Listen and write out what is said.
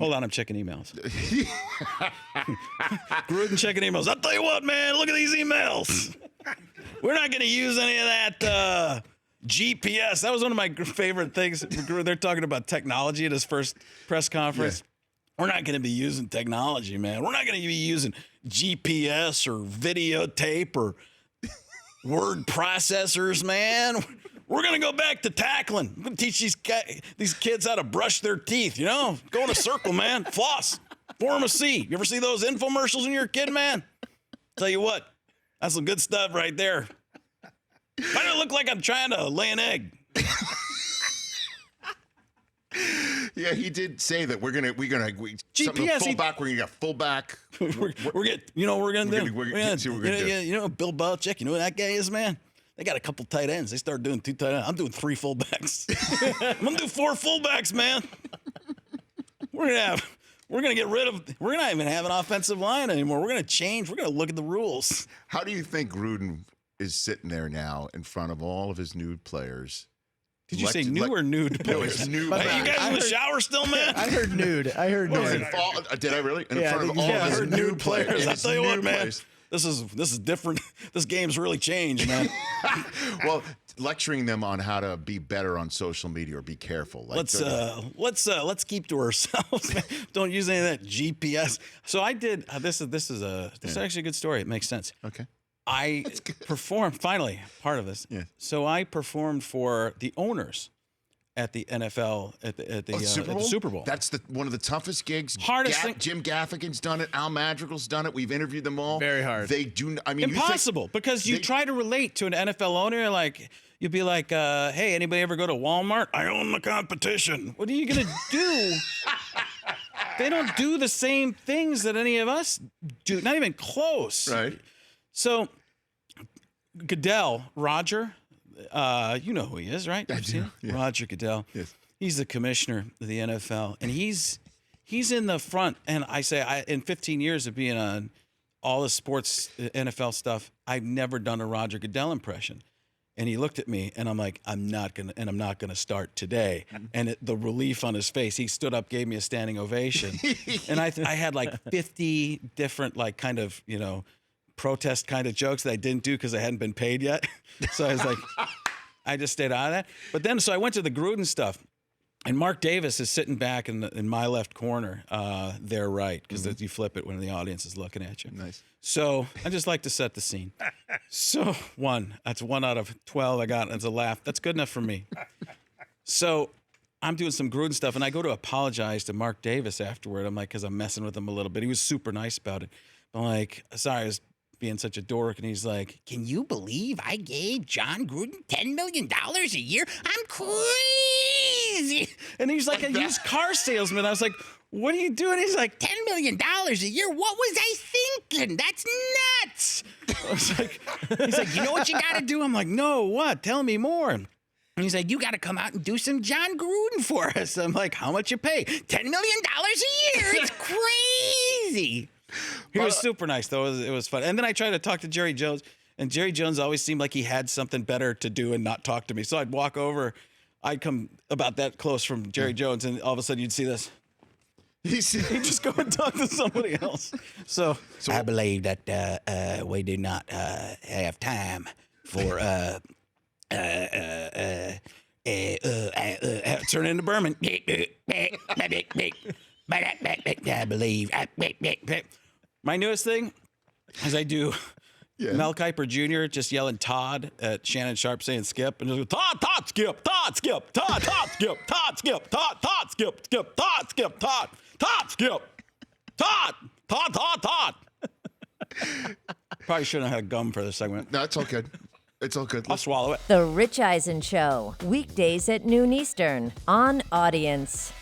Hold on, I'm checking emails. Gruden checking emails. I'll tell you what, man, look at these emails. We're not going to use any of that GPS. That was one of my favorite things. They're talking about technology at his first press conference. Yeah. We're not going to be using technology, man. We're not going to be using GPS or videotape or word processors, man. We're going to go back to tackling. We're going to teach these kids how to brush their teeth, Go in a circle, man. Floss. Form a C. You ever see those infomercials when you're a kid, man? Tell you what, that's some good stuff right there. Kind of look like I'm trying to lay an egg. Yeah, he did say that we're gonna GPS. Fullback. We're gonna get fullback. We're gonna Bill Belichick. You know who that guy is, man? They got a couple tight ends. They started doing 2 tight ends. I'm doing 3 fullbacks. I'm gonna do 4 fullbacks, man. We're not even have an offensive line anymore. We're gonna change. We're gonna look at the rules. How do you think Gruden is sitting there now in front of all of his nude players? Did you say new or nude players? No, nude. Hey, you guys in the shower still, man? I heard nude. Did I really? In front of all of his nude players. I'll tell you what, man. This is different. This game's really changed, man. Well, lecturing them on how to be better on social media or be careful. Let's keep to ourselves. Man. Don't use any of that GPS. So I did. This is actually a good story. It makes sense. Okay. I performed finally part of this. Yeah. So I performed for the owners at the NFL at the Super Bowl. That's one of the toughest gigs. Hardest thing. Jim Gaffigan's done it. Al Madrigal's done it. We've interviewed them all. Very hard. They do. I mean, impossible because you try to relate to an NFL owner like. You'd be like, hey, anybody ever go to Walmart? I own the competition. What are you going to do? They don't do the same things that any of us do. Not even close. Right. So Goodell, Roger, you know who he is, right? I do. Yeah. Roger Goodell. Yes. He's the commissioner of the NFL. And he's in the front. And I say, in 15 years of being on all the sports NFL stuff, I've never done a Roger Goodell impression. And he looked at me, and I'm like, I'm not gonna start today. And the relief on his face, he stood up, gave me a standing ovation, and I had like 50 different kind of protest kind of jokes that I didn't do because I hadn't been paid yet. So I was like, I just stayed out of that. But then, so I went to the Gruden stuff, and Mark Davis is sitting back in my left corner, there, right, because you flip it when the audience is looking at you. Nice. So I just like to set the scene. So that's 1 out of 12 I got. That's a laugh. That's good enough for me. So I'm doing some Gruden stuff, and I go to apologize to Mark Davis afterward. I'm like, because I'm messing with him a little bit. He was super nice about it. I'm like, sorry, I was being such a dork. And he's like, can you believe I gave Jon Gruden $10 million a year? I'm crazy. And he's like a used car salesman. I was like, what are you doing? He's like, $10 million a year? What was I thinking? That's nuts. I was like, he's like, you know what you got to do? I'm like, no, what? Tell me more. And he's like, you got to come out and do some Jon Gruden for us. I'm like, how much you pay? $10 million a year. It's crazy. He was super nice, though. It was fun. And then I tried to talk to Jerry Jones, and Jerry Jones always seemed like he had something better to do and not talk to me. So I'd walk over. I'd come about that close from Jerry Jones, and all of a sudden you'd see this. He'd just go and talk to somebody else. So I believe that we do not have time for turn into Berman. I believe. My newest thing is I do Mel Kiper Jr. just yelling Todd at Shannon Sharp saying Skip, and just go, Todd, Skip, Todd, Skip, Todd, Skip, Todd, Skip, Todd, Skip, Skip, Todd, Skip, Todd, Skip, Todd. Probably shouldn't have had gum for this segment. No, it's all good. It's all good. I'll swallow it. The Rich Eisen Show, weekdays at noon Eastern on Audience.